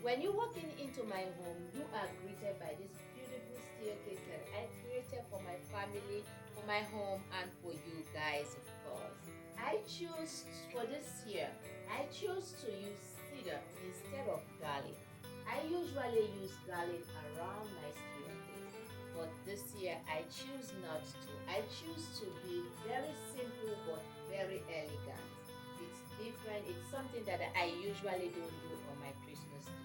When you walk into my home, you are greeted by this beautiful staircase that I created for my family, for my home, and for you guys, of course. I choose for this year, I chose to use cedar instead of garlic. I usually use garlic around my staircase, but this year I choose not to. I choose to be very simple but very elegant. It's different. It's something that I usually don't do on my Christmas decor.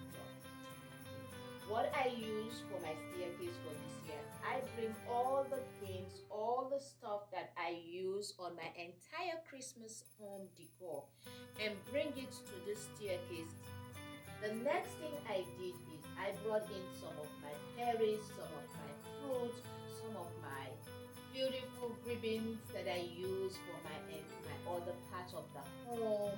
What I use for my staircase for this year, I bring all the themes, all the stuff that I use on my entire Christmas home decor and bring it to the staircase. The next thing I did is I brought in some of my berries, some of my fruits, some of my beautiful ribbons that I use for my other parts of the home,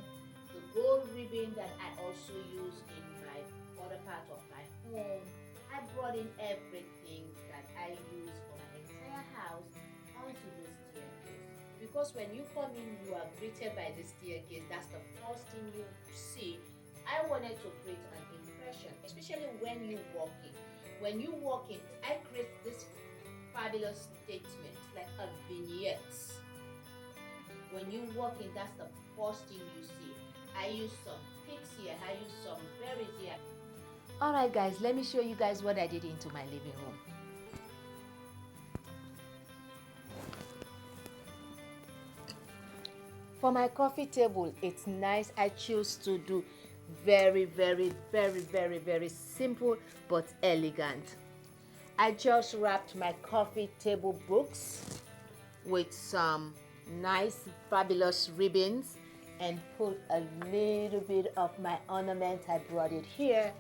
the gold ribbon that I also use in my other part of my home. I brought in everything that I use for my entire house onto the staircase. Because when you come in, you are greeted by the staircase. That's the first thing you see. I wanted to create an impression, especially when you walk in. When you walk in, I create this fabulous statement, like a vignette. When you walk in, that's the first thing you see. I use some pigs here, I use some berries here. Alright guys, let me show you guys what I did into my living room. For my coffee table, it's nice. I choose to do very simple but elegant. I just wrapped my coffee table books with some nice fabulous ribbons and put a little bit of my ornament. I brought it here.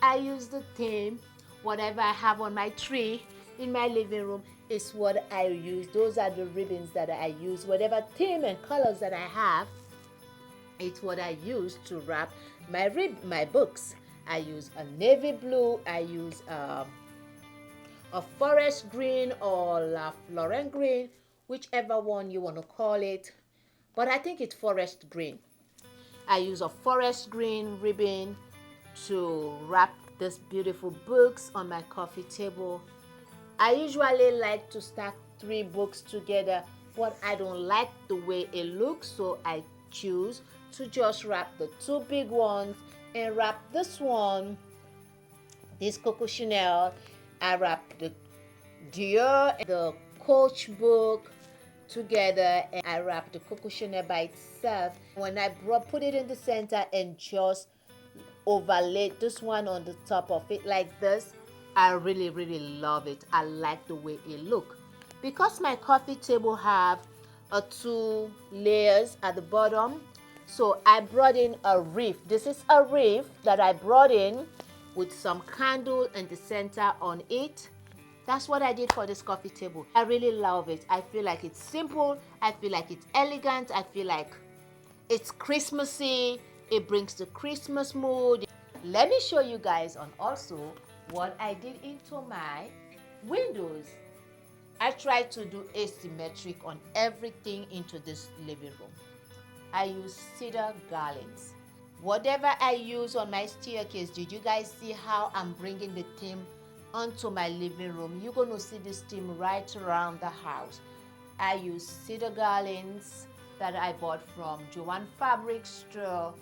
I use the theme, whatever I have on my tree in my living room is what I use. Those are the ribbons that I use. Whatever theme and colors that I have, it's what I use to wrap my books. I use a navy blue, I use a forest green or a Florent green, whichever one you want to call it, but I think it's forest green. I use a forest green ribbon to wrap these beautiful books on my coffee table. I usually like to stack 3 books together, but I don't like the way it looks, so I choose to just wrap the 2 big ones and wrap this one, this Coco Chanel. I wrap the Dior and the Coach book together, and I wrap the Coco Chanel by itself. When I put it in the center and just overlay this one on the top of it like this, I really love it. I like the way it look. Because my coffee table have 2 layers at the bottom, so I brought in a wreath. This is a wreath that I brought in with some candle in the center on it. That's what I did for this coffee table. I really love it. I feel like it's simple. I feel like it's elegant. I feel like it's Christmassy. It brings the Christmas mood. Let me show you guys on also what I did into my windows. I tried to do asymmetric on everything into this living room. I use cedar garlands. Whatever I use on my staircase, did you guys see how I'm bringing the theme onto my living room? You're going to see this theme right around the house. I use cedar garlands that I bought from Joann Fabric Store.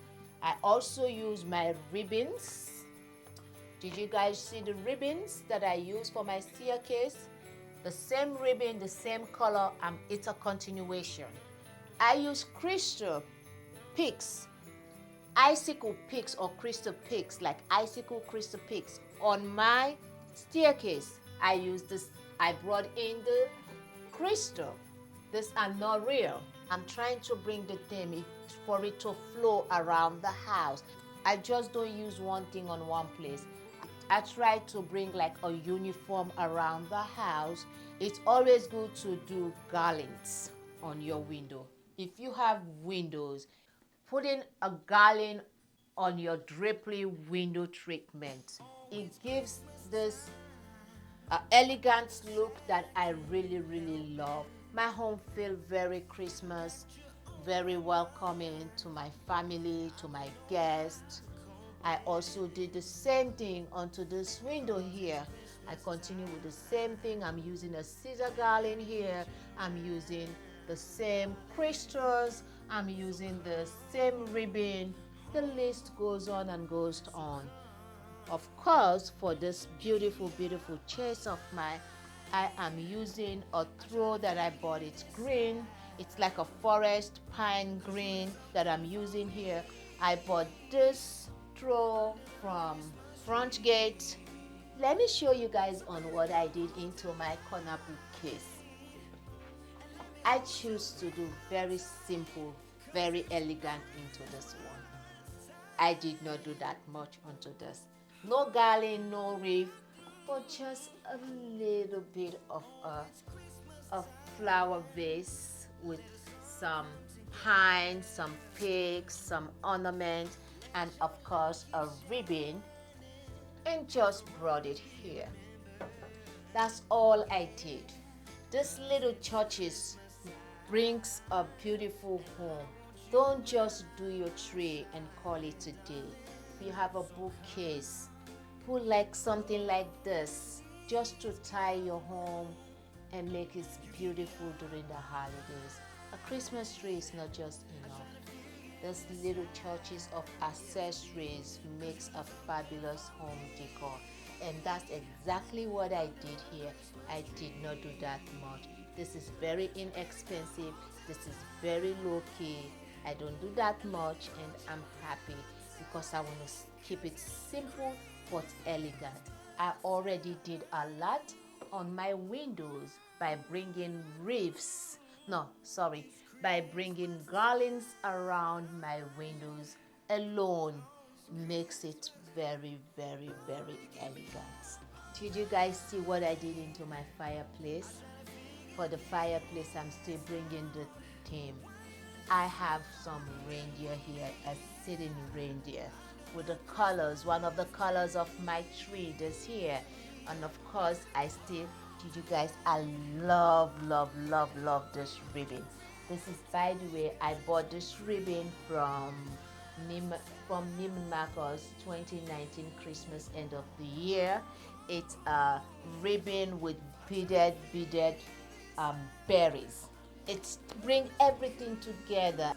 I also use my ribbons. Did you guys see the ribbons that I use for my staircase? The same ribbon, the same color, it's a continuation. I use crystal picks, icicle picks or crystal picks, like icicle crystal picks. On my staircase, I use this. I brought in the crystal. These are not real. I'm trying to bring the theme for it to flow around the house. I just don't use one thing on one place. I try to bring like a uniform around the house. It's always good to do garlands on your window. If you have windows, putting a garland on your drapery window treatment, it gives this elegant look that I really love. My home feels very Christmas, very welcoming to my family, to my guests. I also did the same thing onto this window here. I continue with the same thing. I'm using a scissor garland here. I'm using the same crystals. I'm using the same ribbon. The list goes on and goes on. Of course, for this beautiful, beautiful chase of mine, I am using a throw that I bought. It's green. It's like a forest pine green that I'm using here. I bought this throw from Front Gate. Let me show you guys on what I did into my corner bookcase. I choose to do very simple, very elegant into this one. I did not do that much onto this. No garland, no wreath, but just a little bit of a flower vase with some pine, some pigs, some ornament, and of course a ribbon, and just brought it here. That's all I did. This little churches brings a beautiful home. Don't just do your tree and call it a day. If you have a bookcase, put like something like this just to tie your home and make it beautiful during the holidays. A Christmas tree is not just enough. These little churches of accessories makes a fabulous home decor, and that's exactly what I did here. I did not do that much. This is very inexpensive. This is very low key. I don't do that much, and I'm happy because I want to keep it simple but elegant. I already did a lot on my windows by bringing wreaths. No, sorry, by bringing garlands around my windows alone makes it very, very, very elegant. Did you guys see what I did into my fireplace? For the fireplace, I'm still bringing the theme. I have some reindeer here, a sitting reindeer with the colors, one of the colors of my tree this here. And of course, did you guys, I love, love, love, love this ribbon. This is, by the way, I bought this ribbon from Neiman Marcus 2019 Christmas end of the year. It's a ribbon with beaded berries. It's bring everything together.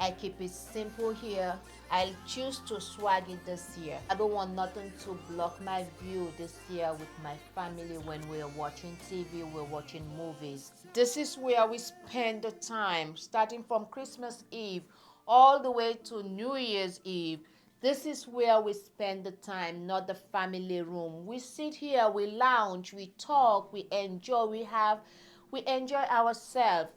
I keep it simple here. I'll choose to swag it this year. I don't want nothing to block my view this year with my family when we're watching TV, we're watching movies. This is where we spend the time, starting from Christmas Eve all the way to New Year's Eve. This is where we spend the time, not the family room. We sit here, we lounge, we talk, we enjoy ourselves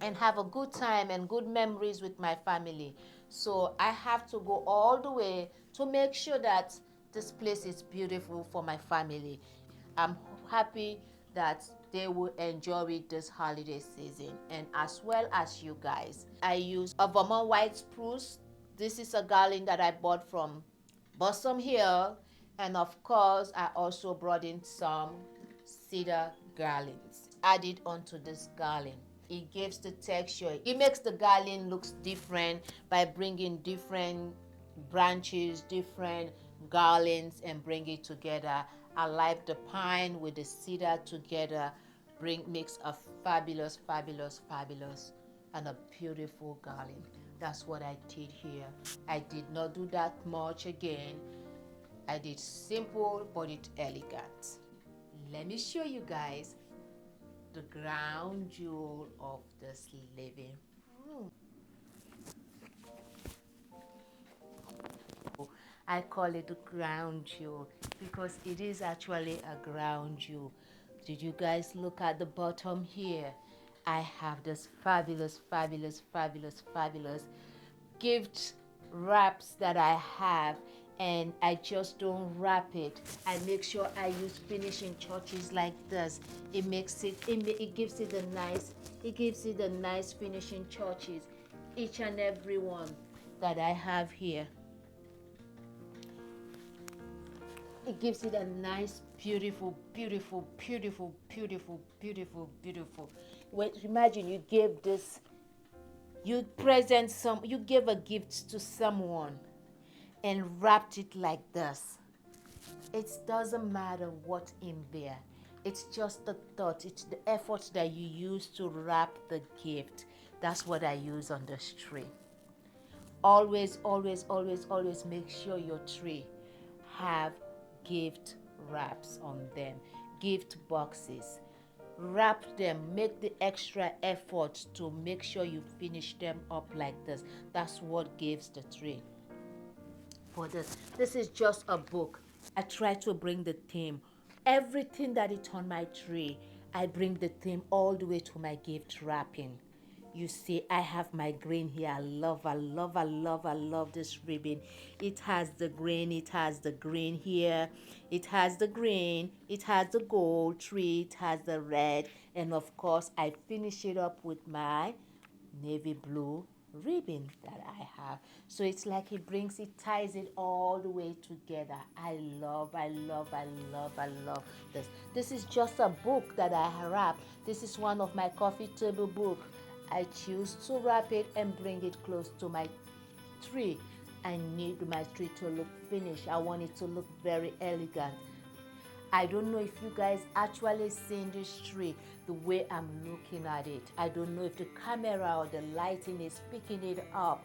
and have a good time and good memories with my family. So I have to go all the way to make sure that this place is beautiful for my family. I'm happy that they will enjoy it this holiday season, and as well as you guys. I use a Vermont white spruce. This is a garland that I bought from Blossom Hill, and of course I also brought in some cedar garlands added onto this garland. It gives the texture, it makes the garland looks different by bringing different branches, different garlands, and bring it together. I like the pine with the cedar together, makes a fabulous, fabulous, fabulous, and a beautiful garland. That's what I did here. I did not do that much again. I did simple but it elegant. Let me show you guys the crown jewel of this living room. I call it the crown jewel because it is actually a crown jewel. Did you guys look at the bottom here? I have this fabulous, fabulous, fabulous, fabulous gift wraps that I have, and I just don't wrap it. I make sure I use finishing touches like this. It gives it a nice finishing touches. Each and every one that I have here, it gives it a nice, beautiful, beautiful, beautiful, beautiful, beautiful, beautiful. Wait, imagine you gave this, you gave a gift to someone, and wrapped it like this. It doesn't matter what's in there. It's just the thought, it's the effort that you use to wrap the gift. That's what I use on this tree. Always, always, always, always make sure your tree have gift wraps on them, gift boxes. Wrap them, make the extra effort to make sure you finish them up like this. That's what gives the tree for this. This is just a book. I try to bring the theme. Everything that is on my tree, I bring the theme all the way to my gift wrapping. You see, I have my green here. I love, I love, I love, I love this ribbon. It has the green, it has the green here, it has the green, it has the gold tree, it has the red, and of course, I finish it up with my navy blue ribbon that I have. So it's like it ties it all the way together. I love, I love, I love, I love this. This is just a book that I wrap. This is one of my coffee table book. I choose to wrap it and bring it close to my tree. I need my tree to look finished. I want it to look very elegant. I don't know if you guys actually seen this tree the way I'm looking at it. I don't know if the camera or the lighting is picking it up.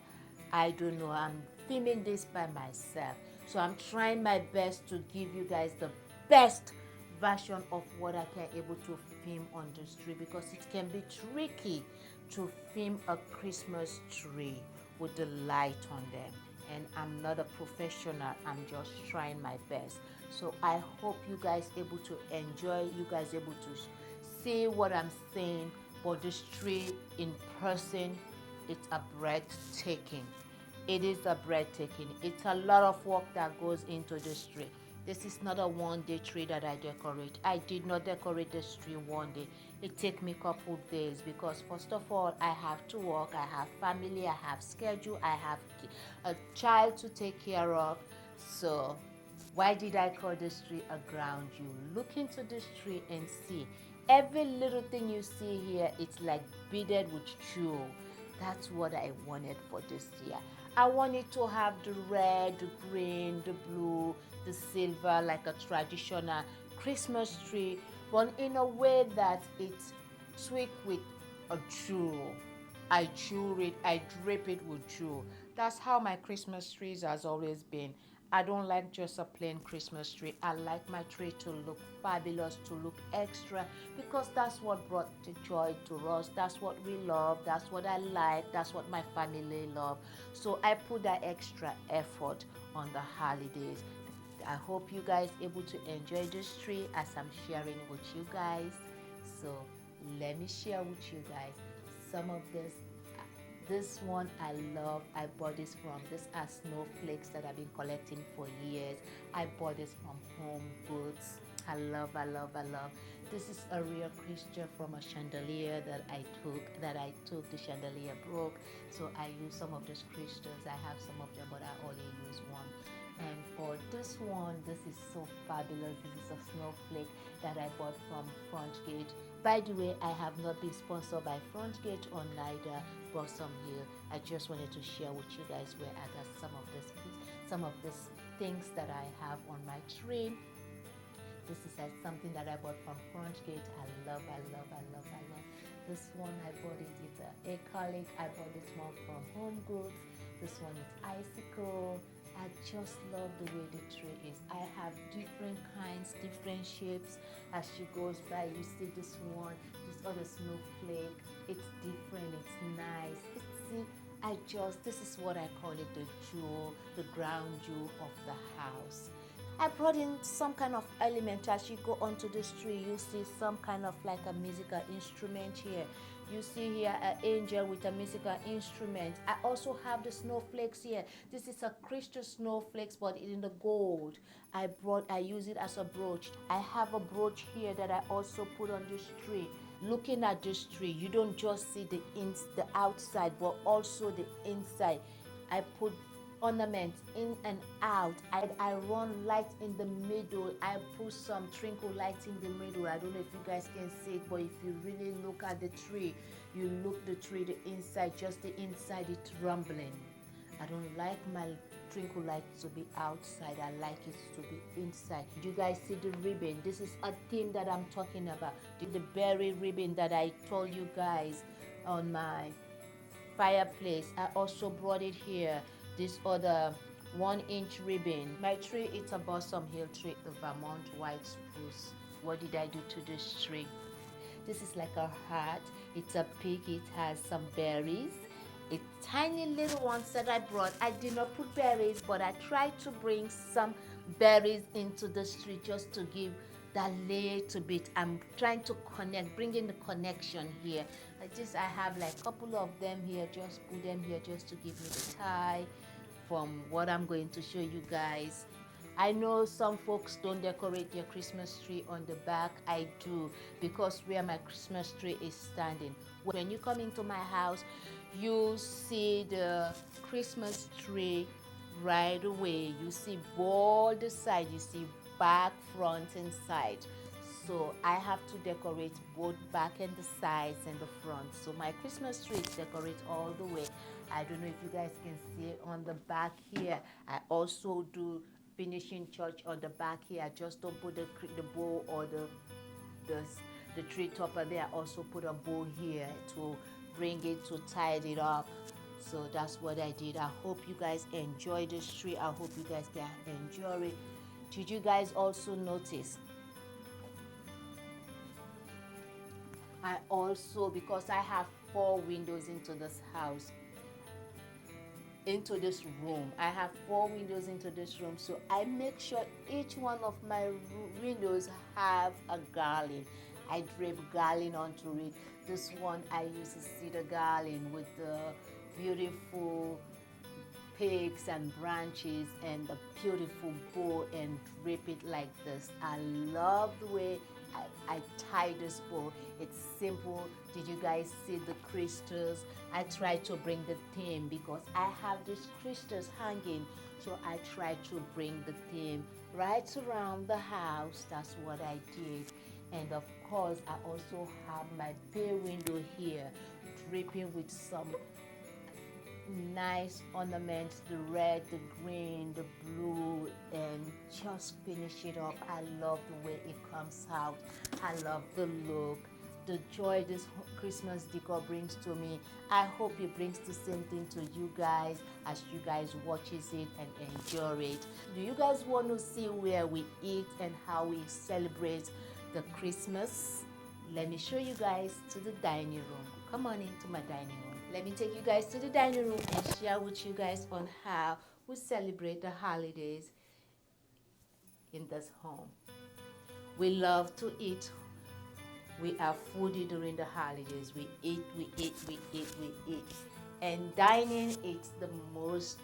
I don't know. I'm filming this by myself. So I'm trying my best to give you guys the best version of what I can able to film on this tree, because it can be tricky to film a Christmas tree with the light on them, and I'm not a professional. I'm just trying my best. So I hope you guys able to enjoy, you guys able to see what I'm saying. But this tree in person, it's a breathtaking. It is a breathtaking. It's a lot of work that goes into this tree. This is not a one-day tree that I decorate. I did not decorate this tree one day. It take me a couple days, because first of all, I have to work, I have family, I have schedule, I have a child to take care of. So why did I call this tree a ground jewel? Look into this tree and see. Every little thing you see here, it's like beaded with jewel. That's what I wanted for this year. I wanted to have the red, the green, the blue, the silver, like a traditional Christmas tree, but in a way that it's tweaked with a jewel. I jewel it, I drape it with jewel. That's how my Christmas trees has always been. I don't like just a plain Christmas tree. I like my tree to look fabulous, to look extra, because that's what brought the joy to us. That's what we love. That's what I like. That's what my family love. So I put that extra effort on the holidays. I hope you guys able to enjoy this tree as I'm sharing with you guys. So let me share with you guys some of this. This one I love. I bought this from, this are snowflakes that I've been collecting for years. I bought this from Home Goods. I love, I love, I love. This is a real crystal from a chandelier that I took. The chandelier broke, so I used some of these crystals. I have some of them, but I only use one. And for this one, this is so fabulous. This is a snowflake that I bought from Frontgate. By the way, I have not been sponsored by Frontgate or neither Blossom Hill. I just wanted to share with you guys where I got some of these things that I have on my tree. This is something that I bought from Frontgate. I love, I love, I love, I love. This one I bought it. It's an acrylic. I bought this one from Home Goods. This one is icicle. I just love the way the tree is. I have different kinds, different shapes. As she goes by, you see this one, this other snowflake. It's different, it's nice. This is what I call it, the jewel, the ground jewel of the house. I brought in some kind of element. As you go onto this tree, you see some kind of like a musical instrument here. You see here an angel with a musical instrument. I also have the snowflakes here. This is a crystal snowflakes, but in the gold. I use it as a brooch. I have a brooch here that I also put on this tree. Looking at this tree, you don't just see the outside, but also the inside. I put ornaments in and out. I run light in the middle. I put some twinkle lights in the middle. I don't know if you guys can see it, but if you really look at the tree, you look the tree, the inside, just the inside, it's rumbling. I don't like my twinkle light to be outside. I like it to be inside. Did you guys see the ribbon? This is a theme that I'm talking about. The berry ribbon that I told you guys on my fireplace. I also brought it here. This other 1 inch ribbon. My tree, it's a Balsam Hill tree, the Vermont white spruce. What did I do to this tree? This is like a heart. It's a pig. It has some berries. A tiny little ones that I brought. I did not put berries, but I tried to bring some berries into the tree just to give that little bit. I'm trying to connect, bring in the connection here. I have like a couple of them here. Just put them here just to give me the tie from what I'm going to show you guys. I know some folks don't decorate their Christmas tree on the back. I do, because where my Christmas tree is standing. When you come into my house, you see the Christmas tree right away. You see both sides. You see back, front, and side. So I have to decorate both back and the sides and the front. So my Christmas tree is decorated all the way. I don't know if you guys can see it on the back here. I also do finishing touch on the back here. I just don't put the bow or the the tree topper there. I also put a bow here to bring it, to tie it up. So that's what I did. I hope you guys enjoy this tree. I hope you guys can enjoy it. Did you guys also notice? I also, because I have 4 windows into this house, into this room. I have 4 windows into this room, so I make sure each one of my windows have a garland. I drape garland onto it. This one I use a cedar garland with the beautiful pigs and branches and the beautiful bow and drape it like this. I love the way I tie this bow. It's simple. Did you guys see the crystals? I try to bring the theme because I have these crystals hanging. So I try to bring the theme right around the house. That's what I did. And of course, I also have my bay window here, dripping with some nice ornaments, the red, the green, the blue, and just finish it up. I love the way it comes out. I love the look, the joy this Christmas decor brings to me. I hope it brings the same thing to you guys as you guys watches it and enjoy it. Do you guys want to see where we eat and how we celebrate the Christmas? Let me show you guys to the dining room. Come on into my dining room. Let me take you guys to the dining room and share with you guys on how we celebrate the holidays in this home. We love to eat. We are foodie during the holidays. We eat, we eat, we eat, we eat. And dining is the most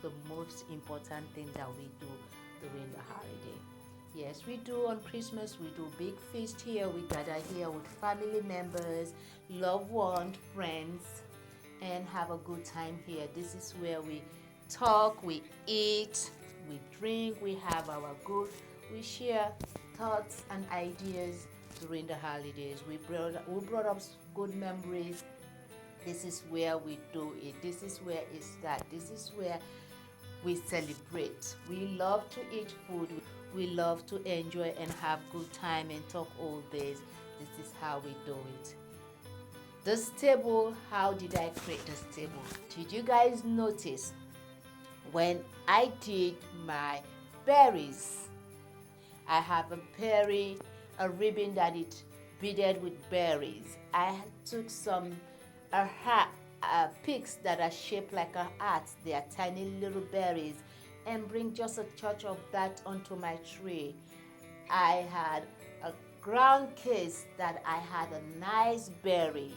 important thing that we do during the holiday. Yes, we do on Christmas. We do big feast here. We gather here with family members, loved ones, friends, and have a good time here. This is where we talk, we eat, we drink, we have our good, we share thoughts and ideas during the holidays. We brought up good memories. This is where we do it. This is where it starts. This is where we celebrate. We love to eat food. We love to enjoy and have good time and talk all days. This is how we do it. This table, how did I create this table? Did you guys notice when I did my berries? I have a ribbon that it beaded with berries. I took some pigs that are shaped like a heart. They are tiny little berries, and bring just a touch of that onto my tree. I had a ground case that I had a nice berry.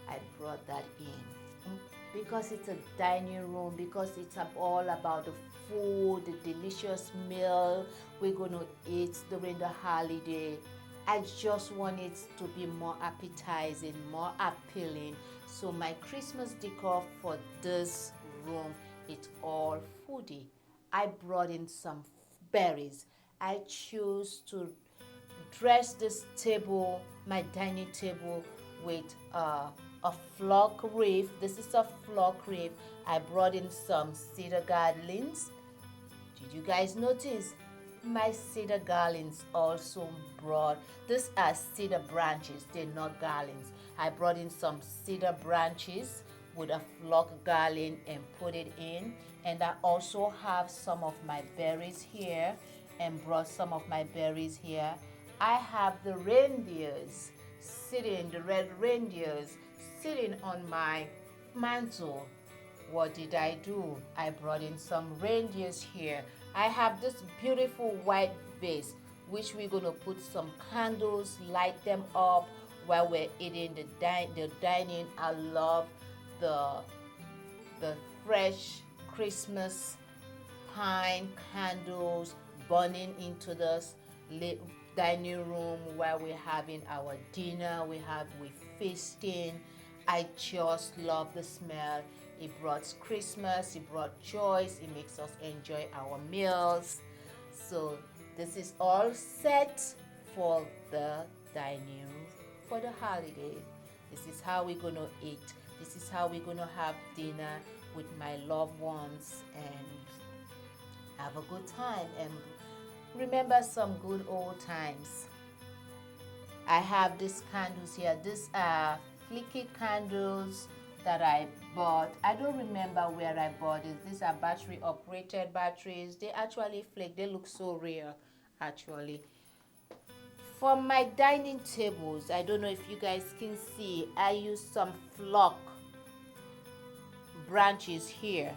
I brought that in because it's a dining room, because it's all about the food, the delicious meal we're going to eat during the holiday. I just want it to be more appetizing, more appealing. So my Christmas decor for this room, it's all foodie. I brought in some berries. I choose to dress this table, my dining table, with a flock wreath. This is a flock wreath. I brought in some cedar garlands. Did you guys notice? My cedar garlands also brought, these are cedar branches, they're not garlands. I brought in some cedar branches with a flock garland and put it in. And I also have some of my berries here and brought some of my berries here. I have the reindeers sitting, the red reindeers sitting on my mantle. What did I do? I brought in some reindeers here. I have this beautiful white vase which we're going to put some candles, light them up while we're eating the dining. I love the fresh Christmas pine candles burning into this dining room while we're having our dinner. We're feasting. I just love the smell. It brought Christmas, it brought joy, it makes us enjoy our meals. So this is all set for the dining room for the holiday. This is how we're gonna eat. This is how we're gonna have dinner with my loved ones and have a good time and remember some good old times. I have these candles here. These are flicky candles that I bought. I don't remember where I bought it. These are battery operated batteries. They actually flake. They look so real actually. For my dining tables, I don't know if you guys can see, I use some flock branches here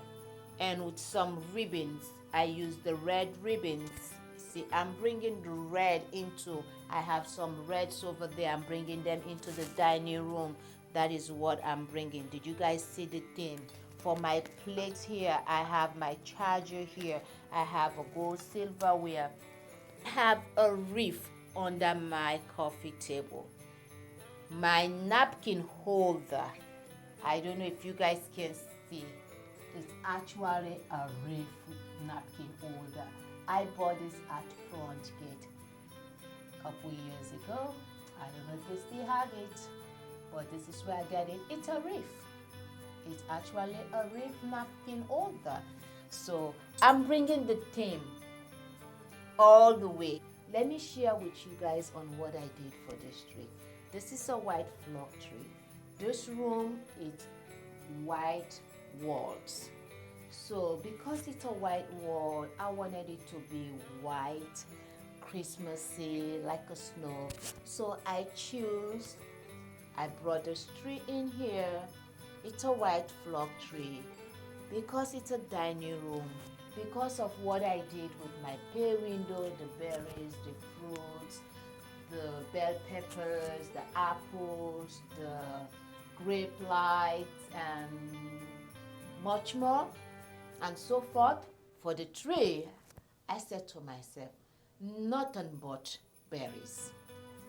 and with some ribbons. I use the red ribbons. See, I'm bringing the red into, I have some reds over there. I'm bringing them into the dining room. That is what I'm bringing. Did you guys see the theme? For my plates here, I have my charger here. I have a gold silverware. I have a wreath under my coffee table. My napkin holder, I don't know if you guys can see, it's actually a wreath napkin holder. I bought this at Front Gate a couple years ago. I don't know if they still have it, but this is where I get it. It's a wreath. It's actually a wreath napkin holder. So I'm bringing the theme all the way. Let me share with you guys on what I did for this tree. This is a white flock tree. This room is white walls. So because it's a white wall, I wanted it to be white, Christmassy, like a snow. So I brought this tree in here. It's a white flock tree because it's a dining room. Because of what I did with my bay window, the berries, the fruits, the bell peppers, the apples, the grape lights, and much more, and so forth. For the tree, I said to myself, nothing but berries.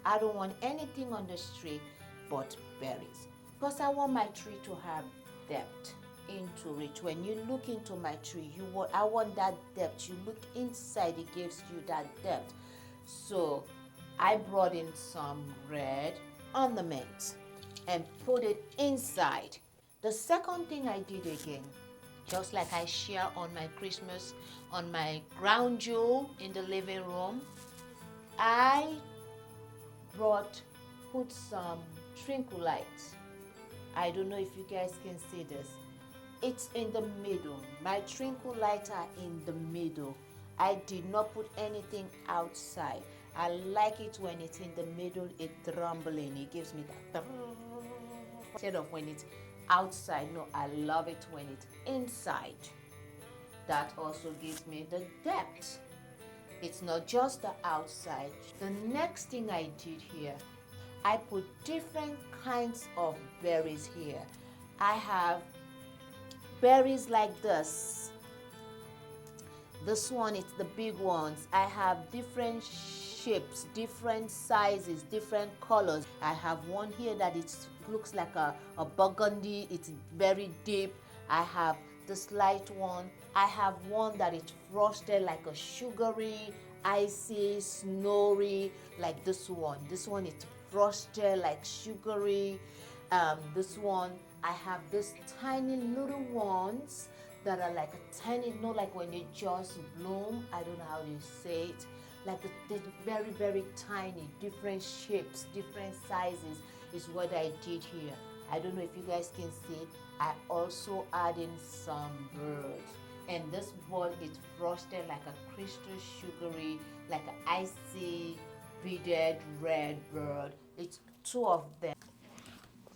I don't want anything on this tree but berries because I want my tree to have depth into it. When you look into my tree, I want that depth. You look inside, it gives you that depth. So I brought in some red ornaments and put it inside. The second thing I did again, just like I share on my Christmas, on my ground jewel in the living room, I put some twinkle lights. I don't know if you guys can see this. It's in the middle. My twinkle lights are in the middle. I did not put anything outside. I like it when it's in the middle, it's rumbling. It gives me that instead of when it's outside. No, I love it when it's inside. That also gives me the depth. It's not just the outside. The next thing I did here, I put different kinds of berries here. I have berries like this. This one is the big ones. I have different shapes, different sizes, different colors. I have one here that it looks like a burgundy. It's very deep. I have this light one. I have one that is frosted like a sugary, icy, snowy, like this one. This one is frosted like sugary. This one, I have this tiny little ones that are like a tiny, not like when they just bloom. I don't know how you say it. Like the very, very tiny, different shapes, different sizes is what I did here. I don't know if you guys can see. I also add in some birds. And this ball is frosted like a crystal sugary, like an icy beaded red bird. It's two of them.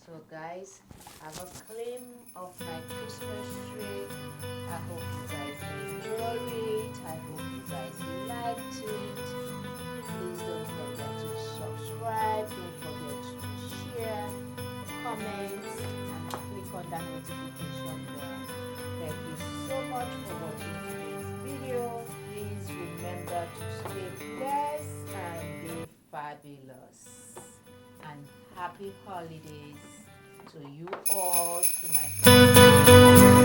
So guys, I have a claim of my Christmas tree. I hope you guys enjoy it. I hope you guys liked it. Please don't forget to subscribe. Don't forget to share, comment, and click on that notification bell. Thank you so much for watching today's video. Please remember to stay blessed and be fabulous. And happy holidays to you all, to my family.